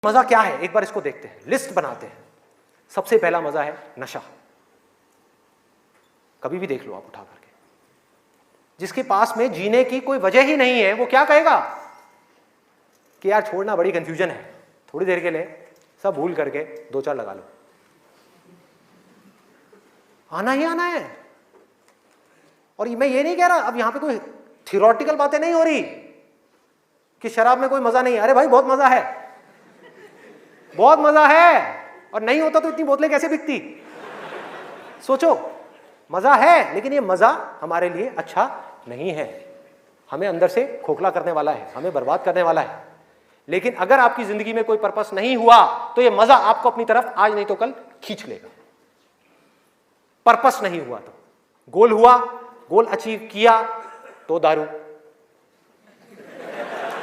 मजा क्या है एक बार इसको देखते हैं, लिस्ट बनाते हैं। सबसे पहला मजा है नशा। कभी भी देख लो आप उठा करके, जिसके पास में जीने की कोई वजह ही नहीं है वो क्या कहेगा कि यार छोड़ना, बड़ी कंफ्यूजन है, थोड़ी देर के लिए सब भूल करके दो चार लगा लो। आना ही आना है। और मैं ये नहीं कह रहा, अब यहां पे कोई थियोरेटिकल बातें नहीं हो रही कि शराब में कोई मजा नहीं है। अरे भाई बहुत मजा है, बहुत मजा है। और नहीं होता तो इतनी बोतलें कैसे बिकती? सोचो, मजा है लेकिन ये मजा हमारे लिए अच्छा नहीं है, हमें अंदर से खोखला करने वाला है, हमें बर्बाद करने वाला है। लेकिन अगर आपकी जिंदगी में कोई पर्पस नहीं हुआ तो ये मजा आपको अपनी तरफ आज नहीं तो कल खींच लेगा। पर्पस नहीं हुआ तो, गोल हुआ, गोल अचीव किया तो दारू,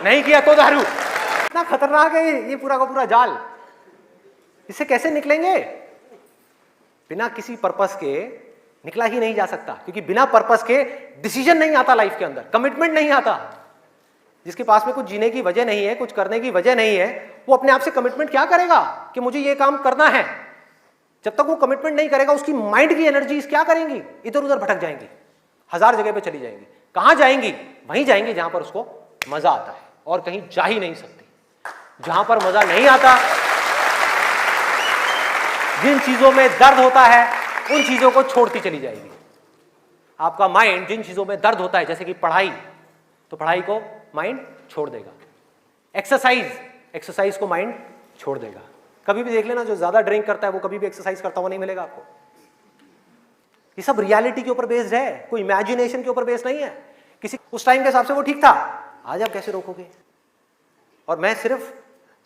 नहीं किया तो दारू। इतना खतरनाक है ये पूरा का पूरा जाल। इससे कैसे निकलेंगे? बिना किसी पर्पस के निकला ही नहीं जा सकता, क्योंकि बिना पर्पस के डिसीजन नहीं आता लाइफ के अंदर, कमिटमेंट नहीं आता। जिसके पास में कुछ जीने की वजह नहीं है, कुछ करने की वजह नहीं है, वो अपने आप से कमिटमेंट क्या करेगा कि मुझे ये काम करना है? जब तक वो कमिटमेंट नहीं करेगा उसकी माइंड की एनर्जीज क्या करेंगी? इधर उधर भटक जाएंगी, हजार जगह पे चली जाएंगी। कहां जाएंगी? वहीं जाएंगी जहां पर उसको मजा आता है, और कहीं जा ही नहीं सकती। जहां पर मजा नहीं आता, जिन चीजों में दर्द होता है उन चीजों को छोड़ती चली जाएगी। आपका माइंड जिन चीजों में दर्द होता है, जैसे कि पढ़ाई, तो पढ़ाई को माइंड छोड़ देगा। एक्सरसाइज को माइंड छोड़ देगा। कभी भी देख लेना, जो ज्यादा ड्रिंक करता है वो कभी भी एक्सरसाइज करता हुआ नहीं मिलेगा आपको। ये सब रियलिटी के ऊपर बेस्ड है, कोई इमेजिनेशन के ऊपर बेस्ड नहीं है। किसी उस टाइम के हिसाब से वो ठीक था, आज आप कैसे रोकोगे? और मैं सिर्फ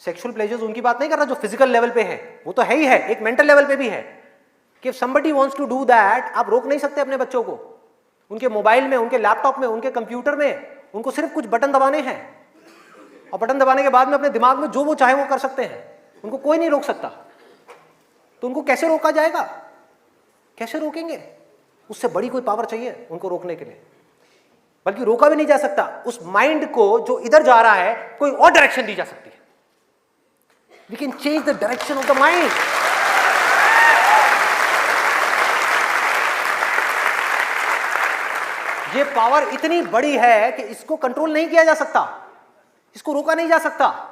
सेक्सुअल प्लेजर्स उनकी बात नहीं कर रहा जो फिजिकल लेवल पे है, वो तो है ही है, एक मेंटल लेवल पे भी है कि somebody wants to do that, आप रोक नहीं सकते अपने बच्चों को। उनके मोबाइल में, उनके लैपटॉप में, उनके कंप्यूटर में उनको सिर्फ कुछ बटन दबाने हैं, और बटन दबाने के बाद में अपने दिमाग में जो वो चाहे वो कर सकते हैं। उनको कोई नहीं रोक सकता। तो उनको कैसे रोका जाएगा? कैसे रोकेंगे? उससे बड़ी कोई पावर चाहिए उनको रोकने के लिए। बल्कि रोका भी नहीं जा सकता। उस माइंड को जो इधर जा रहा है, कोई और डायरेक्शन दी जा सकती है। We can change the direction of the mind. ये पावर इतनी बड़ी है कि इसको कंट्रोल नहीं किया जा सकता, इसको रोका नहीं जा सकता।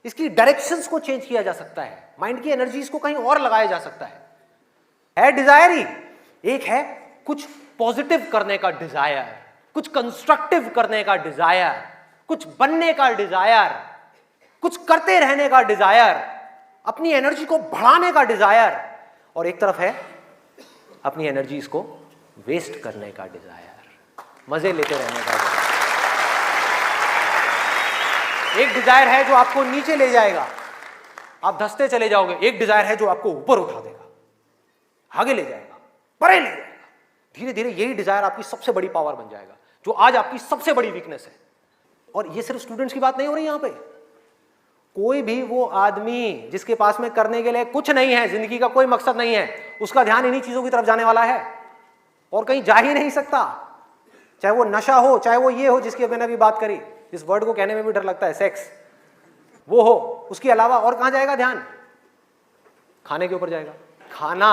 इसकी डायरेक्शंस को चेंज किया जा सकता है, माइंड की एनर्जीज को कहीं और लगाया जा सकता है डिजायर ही। एक है कुछ पॉजिटिव करने का डिजायर, कुछ कंस्ट्रक्टिव करने का डिजायर, कुछ बनने का डिजायर, कुछ करते रहने का डिजायर, अपनी एनर्जी को बढ़ाने का डिजायर। और एक तरफ है अपनी एनर्जीज को वेस्ट करने का डिजायर, मजे लेते रहने का डिजायर। एक डिजायर है जो आपको नीचे ले जाएगा, आप धंसते चले जाओगे। एक डिजायर है जो आपको ऊपर उठा देगा, आगे ले जाएगा, परे ले जाएगा। धीरे धीरे यही डिजायर आपकी सबसे बड़ी पावर बन जाएगा, जो आज आपकी सबसे बड़ी वीकनेस है। और ये सिर्फ स्टूडेंट्स की बात नहीं हो रही यहां पे। कोई भी वो आदमी जिसके पास में करने के लिए कुछ नहीं है, जिंदगी का कोई मकसद नहीं है, उसका ध्यान इन्हीं चीजों की तरफ जाने वाला है और कहीं जा ही नहीं सकता। चाहे वो नशा हो, चाहे वो ये हो जिसकी मैंने अभी बात करी, इस वर्ड को कहने में भी डर लगता है, सेक्स, वो हो। उसके अलावा और कहां जाएगा ध्यान? खाने के ऊपर जाएगा। खाना,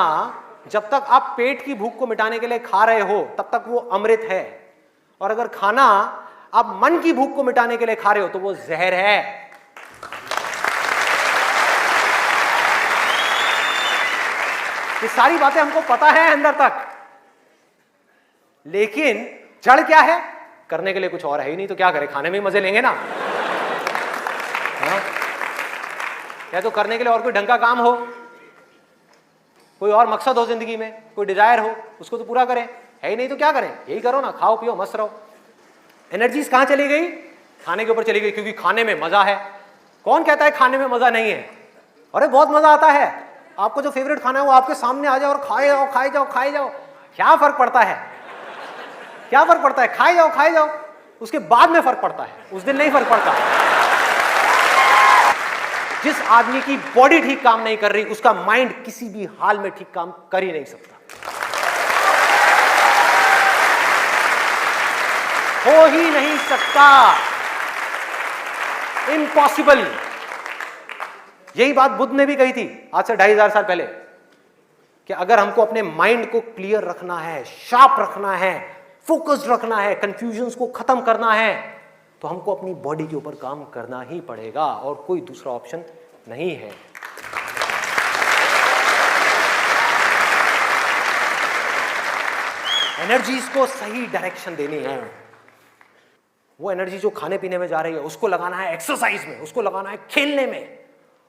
जब तक आप पेट की भूख को मिटाने के लिए खा रहे हो तब तक वो अमृत है, और अगर खाना आप मन की भूख को मिटाने के लिए खा रहे हो तो वो जहर है। ये सारी बातें हमको पता है अंदर तक, लेकिन जड़ क्या है? करने के लिए कुछ और है ही नहीं, तो क्या करें? खाने में ही मजे लेंगे ना। या तो करने के लिए और कोई ढंग का काम हो, कोई और मकसद हो जिंदगी में, कोई डिजायर हो, उसको तो पूरा करें। है ही नहीं तो क्या करें? यही करो ना, खाओ पियो मस्त रहो। एनर्जीज कहां चली गई? खाने के ऊपर चली गई, क्योंकि खाने में मजा है। कौन कहता है खाने में मजा नहीं है? अरे बहुत मजा आता है। आपको जो फेवरेट खाना है वो आपके सामने आ जाए और खाए जाओ, खाए जाओ, खाए जाओ। क्या फर्क पड़ता है? क्या फर्क पड़ता है? खाए जाओ, खाए जाओ। उसके बाद में फर्क पड़ता है, उस दिन नहीं फर्क पड़ता। जिस आदमी की बॉडी ठीक काम नहीं कर रही, उसका माइंड किसी भी हाल में ठीक काम कर ही नहीं सकता, हो ही नहीं सकता। इम्पॉसिबल। यही बात बुद्ध ने भी कही थी आज से 2500 साल पहले कि अगर हमको अपने माइंड को क्लियर रखना है, शार्प रखना है, फोकस्ड रखना है, कंफ्यूजन्स को खत्म करना है, तो हमको अपनी बॉडी के ऊपर काम करना ही पड़ेगा और कोई दूसरा ऑप्शन नहीं है। एनर्जीज को सही डायरेक्शन देनी है। वो एनर्जी जो खाने पीने में जा रही है उसको लगाना है एक्सरसाइज में, उसको लगाना है खेलने में,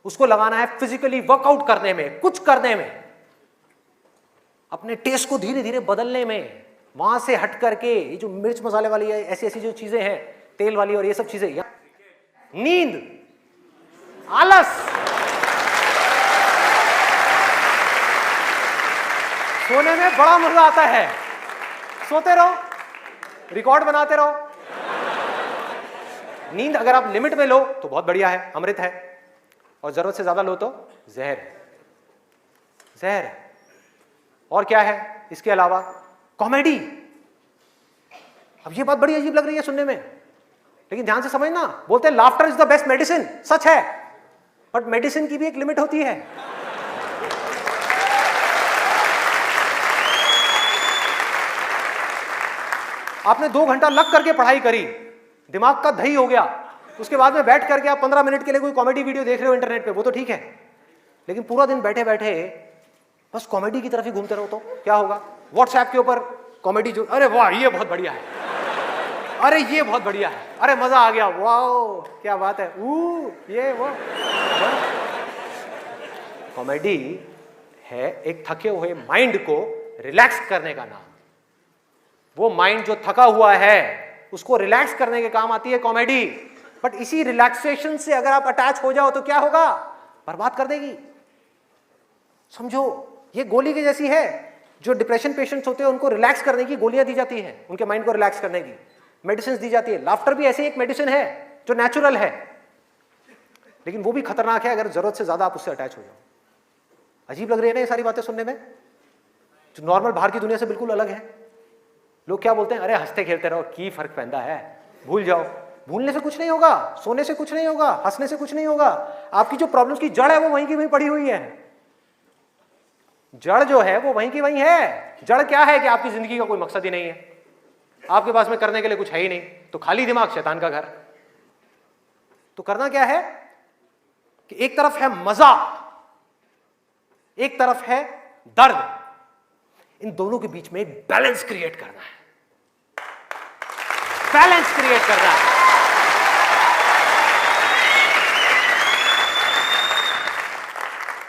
उसको लगाना है फिजिकली वर्कआउट करने में, कुछ करने में, अपने टेस्ट को धीरे धीरे बदलने में, वहां से हट करके ये जो मिर्च मसाले वाली है, ऐसी ऐसी जो चीजें हैं तेल वाली और ये सब चीजें, नींद, आलस, सोने में बड़ा मजा आता है, सोते रहो, रिकॉर्ड बनाते रहो। नींद अगर आप लिमिट में लो तो बहुत बढ़िया है, अमृत है, और जरूरत से ज्यादा लो तो जहर है, जहर है। और क्या है इसके अलावा? कॉमेडी। अब ये बात बड़ी अजीब लग रही है सुनने में, लेकिन ध्यान से समझना, बोलते हैं laughter is the best medicine, सच है, बट मेडिसिन की भी एक लिमिट होती है। आपने 2 घंटा लग करके पढ़ाई करी, दिमाग का दही हो गया, उसके बाद में बैठ करके आप 15 मिनट के लिए कोई कॉमेडी वीडियो देख रहे हो इंटरनेट पे, वो तो ठीक है, लेकिन पूरा दिन बैठे बैठे बस कॉमेडी की तरफ ही घूमते रहो तो क्या होगा? व्हाट्सएप के ऊपर कॉमेडी जो, अरे वाह ये बहुत बढ़िया है, अरे ये बहुत बढ़िया है, अरे मजा आ गया, वाओ क्या बात है, ये वो। कॉमेडी है एक थके हुए माइंड को रिलैक्स करने का नाम। वो माइंड जो थका हुआ है उसको रिलैक्स करने के काम आती है कॉमेडी। बट इसी रिलैक्सेशन से अगर आप अटैच हो जाओ तो क्या होगा? बर्बाद कर देगी। समझो ये गोली की जैसी है। जो डिप्रेशन पेशेंट्स होते हैं उनको रिलैक्स करने की गोलियां दी जाती हैं, उनके माइंड को रिलैक्स करने की मेडिसिन दी जाती है। लाफ्टर भी ऐसी एक मेडिसिन है जो नेचुरल है, लेकिन वो भी खतरनाक है अगर जरूरत से ज्यादा आप उससे अटैच हो जाओ। अजीब लग रही है ना ये सारी बातें सुनने में, जो नॉर्मल बाहर की दुनिया से बिल्कुल अलग है। लोग क्या बोलते हैं, अरे हंसते खेलते रहो, की फर्क पैदा है, भूल जाओ। भूलने से कुछ नहीं होगा, सोने से कुछ नहीं होगा, हंसने से कुछ नहीं होगा। आपकी जो प्रॉब्लम्स की जड़ है वो वहीं की वहीं पड़ी हुई है। जड़ जो है वो वहीं की वहीं है। जड़ क्या है कि आपकी जिंदगी का कोई मकसद ही नहीं है, आपके पास में करने के लिए कुछ है ही नहीं, तो खाली दिमाग शैतान का घर। तो करना क्या है कि एक तरफ है मजा, एक तरफ है दर्द, इन दोनों के बीच में एक बैलेंस क्रिएट करना है। बैलेंस क्रिएट करना है।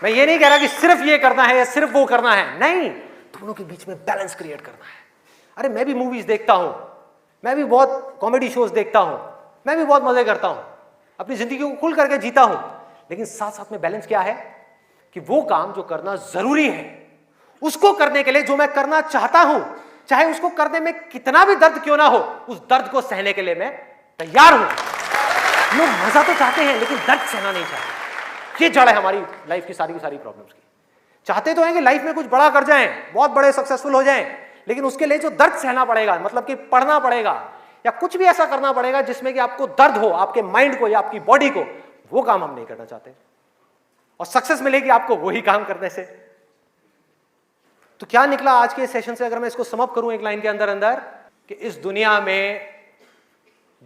मैं ये नहीं कह रहा कि सिर्फ ये करना है या सिर्फ वो करना है, नहीं, दोनों के बीच में बैलेंस क्रिएट करना है। अरे मैं भी मूवीज देखता हूं, मैं भी बहुत कॉमेडी शोज देखता हूं, मैं भी बहुत मजे करता हूं, अपनी जिंदगी को खुल करके जीता हूं, लेकिन साथ साथ में बैलेंस क्या है कि वो काम जो करना जरूरी है उसको करने के लिए जो मैं करना चाहता हूं, चाहे उसको करने में कितना भी दर्द क्यों ना हो, उस दर्द को सहने के लिए मैं तैयार हूं। लोग मजा तो चाहते हैं लेकिन दर्द सहना नहीं चाहते। ये जड़ है हमारी लाइफ की सारी प्रॉब्लम्स की। चाहते तो हैं कि लाइफ में कुछ बड़ा कर जाएं, बहुत बड़े सक्सेसफुल हो जाएं, लेकिन उसके लिए जो दर्द सहना पड़ेगा, मतलब कि पढ़ना पड़ेगा या कुछ भी ऐसा करना पड़ेगा जिसमें कि आपको दर्द हो, आपके माइंड को या आपकी बॉडी को, वो काम हम नहीं करना चाहते। और सक्सेस मिलेगी आपको वही काम करने से। तो क्या निकला आज के सेशन से, अगर मैं इसको समअप करूं एक लाइन के अंदर अंदर, कि इस दुनिया में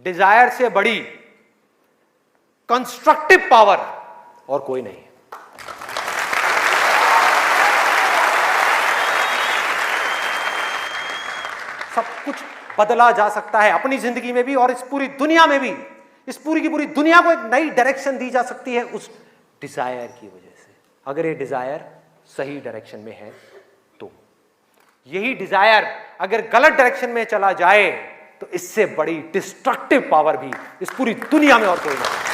डिजायर से बड़ी कंस्ट्रक्टिव पावर और कोई नहीं है। सब कुछ बदला जा सकता है अपनी जिंदगी में भी और इस पूरी दुनिया में भी। इस पूरी की पूरी दुनिया को एक नई डायरेक्शन दी जा सकती है उस डिजायर की वजह से, अगर ये डिजायर सही डायरेक्शन में है तो। यही डिजायर अगर गलत डायरेक्शन में चला जाए तो इससे बड़ी डिस्ट्रक्टिव पावर भी इस पूरी दुनिया में और कोई नहीं।